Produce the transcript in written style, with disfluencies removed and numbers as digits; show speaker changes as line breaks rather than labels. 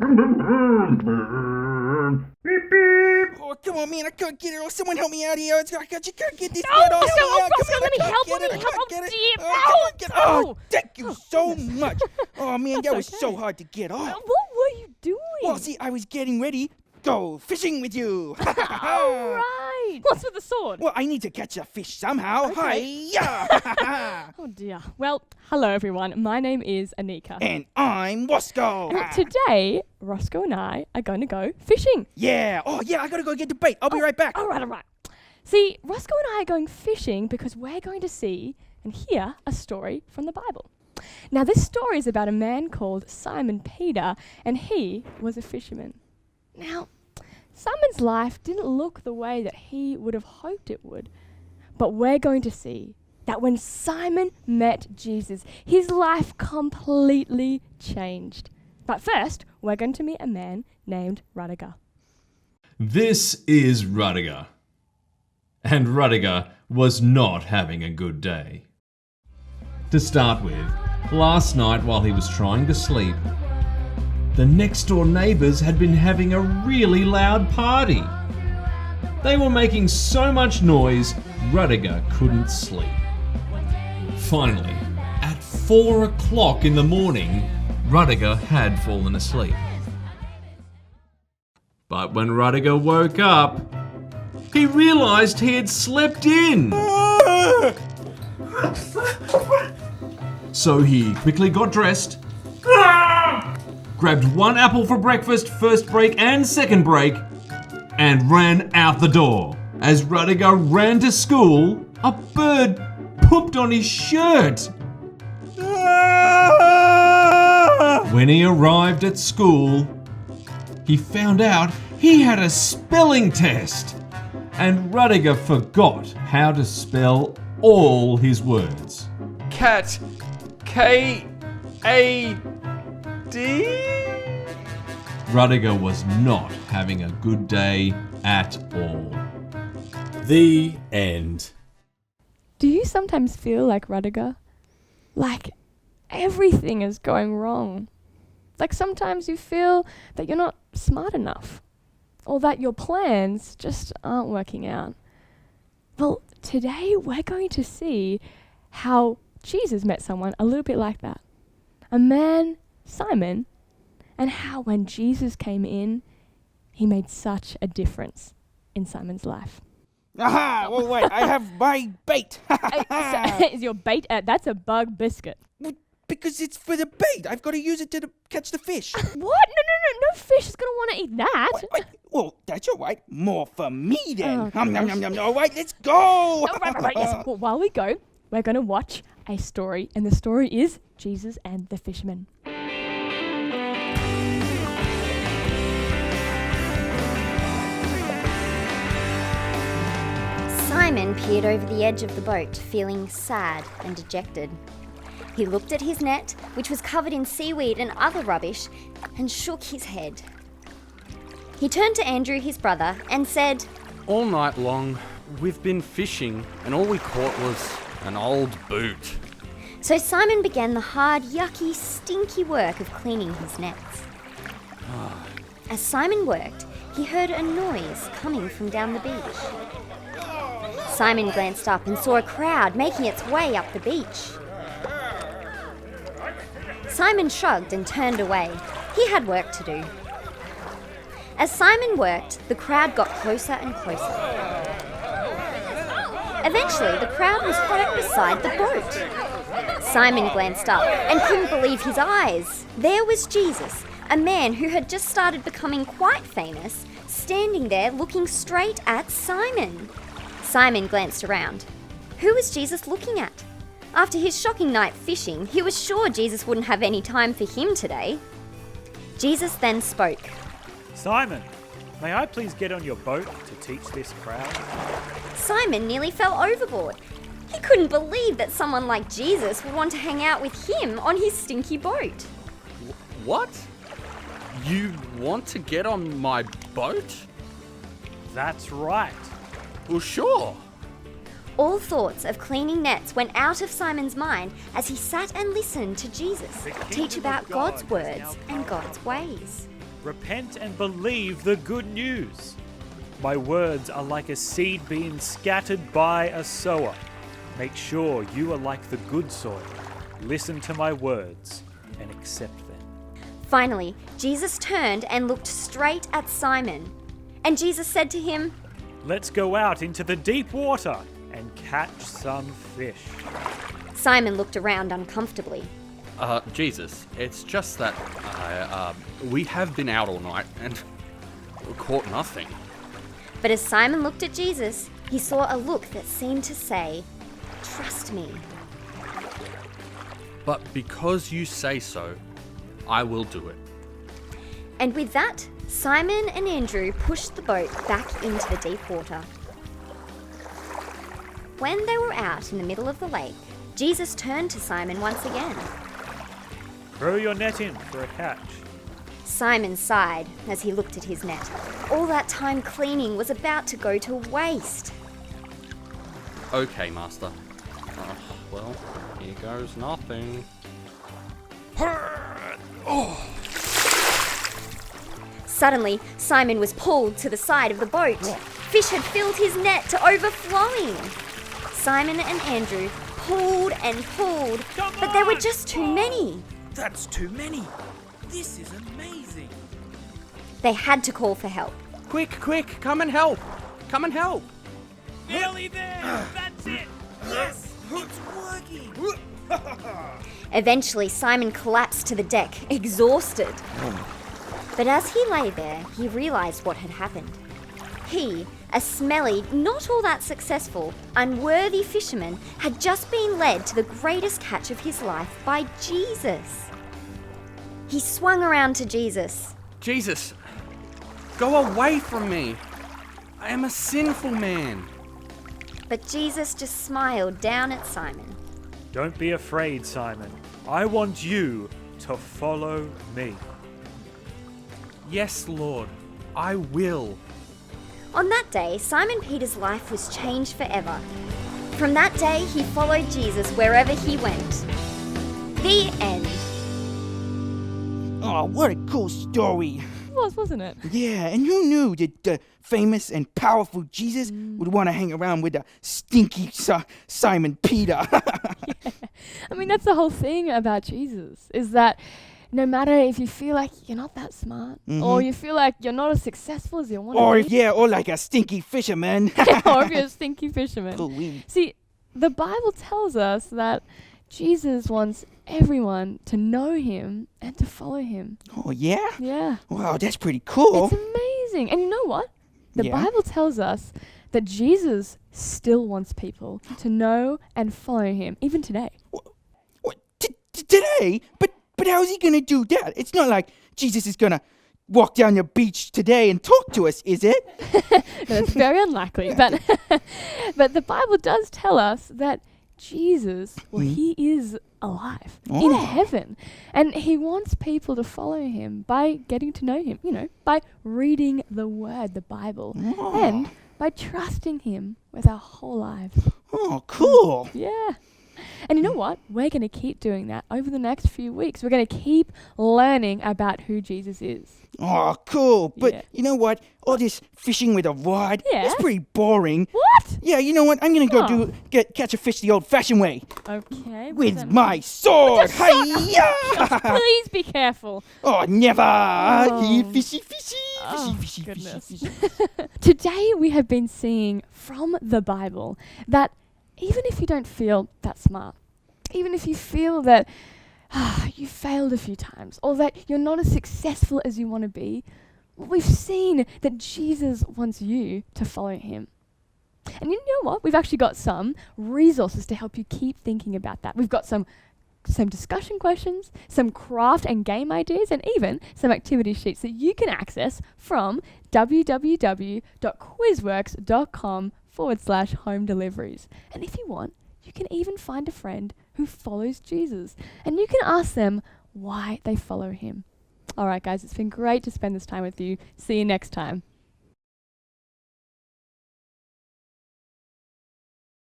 Oh, come on, man, I can't get it. Oh, someone help me out here. You can't get this
Oh,
bed off.
Roscoe, let me help.
Oh, dear. Oh, thank you so much. Oh, man, that was so hard to get off.
What were you doing?
Well, see, I was getting ready. Go fishing with you.
All right. What's with the sword?
Well, I need to catch a fish somehow.
Okay.
Hi-ya.
Oh, dear. Well, hello, everyone. My name is Anika.
And I'm Wasco.
And today, Roscoe and I are going to go fishing.
Yeah. Oh, yeah, I got to go get the bait. I'll be right back.
All right. See, Roscoe and I are going fishing because we're going to see and hear a story from the Bible. Now, this story is about a man called Simon Peter, and he was a fisherman. Now, Simon's life didn't look the way that he would have hoped it would, but we're going to see that when Simon met Jesus, his life completely changed. But first, we're going to meet a man named Rudiger.
This is Rudiger. And Rudiger was not having a good day. To start with, last night while he was trying to sleep, the next door neighbours had been having a really loud party. They were making so much noise, Rudiger couldn't sleep. Finally, at 4 o'clock in the morning, Rudiger had fallen asleep. But when Rudiger woke up, he realised he had slept in. So he quickly got dressed, grabbed one apple for breakfast, first break and second break, and ran out the door. As Rudiger ran to school, a bird pooped on his shirt. When he arrived at school, he found out he had a spelling test, and Rudiger forgot how to spell all his words.
Cat. K-A-D?
Rudiger was not having a good day at all.
The end.
Do you sometimes feel like Rudiger? Like everything is going wrong. Like sometimes you feel that you're not smart enough, or that your plans just aren't working out. Well, today we're going to see how Jesus met someone a little bit like that. A man, Simon, and how when Jesus came in, he made such a difference in Simon's life.
Aha! Well, wait, I have my bait.
Is your bait? That's a bug biscuit.
Because it's for the bait. I've got to use it to catch the fish.
What? No fish is going to want to eat that.
Wait. Well, that's all right. More for me then.
Oh,
Nom, nom, nom, nom. All right, let's go.
Right. Yes. Well, while we go, we're going to watch a story, and the story is Jesus and the Fisherman.
Simon peered over the edge of the boat, feeling sad and dejected. He looked at his net, which was covered in seaweed and other rubbish, and shook his head. He turned to Andrew, his brother, and said,
All night long, we've been fishing, and all we caught was an old boot.
So Simon began the hard, yucky, stinky work of cleaning his nets. As Simon worked, he heard a noise coming from down the beach. Simon glanced up and saw a crowd making its way up the beach. Simon shrugged and turned away. He had work to do. As Simon worked, the crowd got closer and closer. Eventually, the crowd was right beside the boat. Simon glanced up and couldn't believe his eyes. There was Jesus, a man who had just started becoming quite famous, standing there looking straight at Simon. Simon glanced around. Who was Jesus looking at? After his shocking night fishing, he was sure Jesus wouldn't have any time for him today. Jesus then spoke.
Simon, may I please get on your boat to teach this crowd?
Simon nearly fell overboard. He couldn't believe that someone like Jesus would want to hang out with him on his stinky boat.
What? You want to get on my boat?
That's right.
Well, sure.
All thoughts of cleaning nets went out of Simon's mind as he sat and listened to Jesus teach about God's words and God's ways.
Repent and believe the good news. My words are like a seed being scattered by a sower. Make sure you are like the good soil. Listen to my words and accept them.
Finally, Jesus turned and looked straight at Simon. And Jesus said to him,
Let's go out into the deep water and catch some fish.
Simon looked around uncomfortably.
Jesus, it's just that we have been out all night and caught nothing.
But as Simon looked at Jesus, he saw a look that seemed to say, Trust me.
But because you say so, I will do it.
And with that, Simon and Andrew pushed the boat back into the deep water. When they were out in the middle of the lake, Jesus turned to Simon once again.
Throw your net in for a catch.
Simon sighed as he looked at his net. All that time cleaning was about to go to waste.
Okay, Master. Well, here goes nothing.
Suddenly, Simon was pulled to the side of the boat. Fish had filled his net to overflowing. Simon and Andrew pulled and pulled, but there were just too many.
That's too many. This is amazing.
They had to call for help.
Quick, come and help! Come and help!
Nearly there! That's it! Yes!
It's working.
Eventually, Simon collapsed to the deck, exhausted. But as he lay there, he realized what had happened. He, a smelly, not all that successful, unworthy fisherman, had just been led to the greatest catch of his life by Jesus. He swung around to Jesus.
Jesus, go away from me! I am a sinful man!
But Jesus just smiled down at Simon.
Don't be afraid, Simon. I want you to follow me.
Yes, Lord, I will.
On that day, Simon Peter's life was changed forever. From that day, he followed Jesus wherever he went. The end.
Oh, what a cool story.
It was, wasn't it?
Yeah, and who knew that the famous and powerful Jesus would want to hang around with the stinky Simon Peter?
I mean, that's the whole thing about Jesus, is that no matter if you feel like you're not that smart, or you feel like you're not as successful as you want to be,
or like a stinky fisherman.
or if you're a stinky fisherman.
Ooh-wee.
See, the Bible tells us that Jesus wants everyone to know him and to follow him.
Oh, yeah?
Yeah.
Wow, that's pretty cool.
It's amazing. And you know what? The
Yeah.
Bible tells us that Jesus still wants people to know and follow him, even today.
What? Today? But how's he going to do that? It's not like Jesus is going to walk down the beach today and talk to us, is it?
That's very unlikely. But the Bible does tell us that Jesus, well, he is alive in heaven. And he wants people to follow him by getting to know him, by reading the word, the Bible, and by trusting him with our whole lives.
Oh, cool.
Yeah. And you know what? We're going to keep doing that over the next few weeks. We're going to keep learning about who Jesus is.
Oh, cool. But
Yeah.
you know what? All this fishing with a rod,
Yeah.
it's pretty boring.
What?
Yeah, you know what? I'm going to go catch a fish the old-fashioned way.
Okay. what's
With
that
my sword.
With your
Hi-ya!
Please be careful.
Oh, never.
Oh.
Fishy, fishy,
Oh,
fishy, fishy,
goodness.
fishy, fishy.
Today we have been seeing from the Bible that even if you don't feel that smart, even if you feel that you failed a few times, or that you're not as successful as you want to be, we've seen that Jesus wants you to follow him. And you know what? We've actually got some resources to help you keep thinking about that. We've got some discussion questions, some craft and game ideas, and even some activity sheets that you can access from www.quizworx.com/home deliveries. And if you want, you can even find a friend who follows Jesus, and you can ask them why they follow him. All right, guys, it's been great to spend this time with you. See you next time.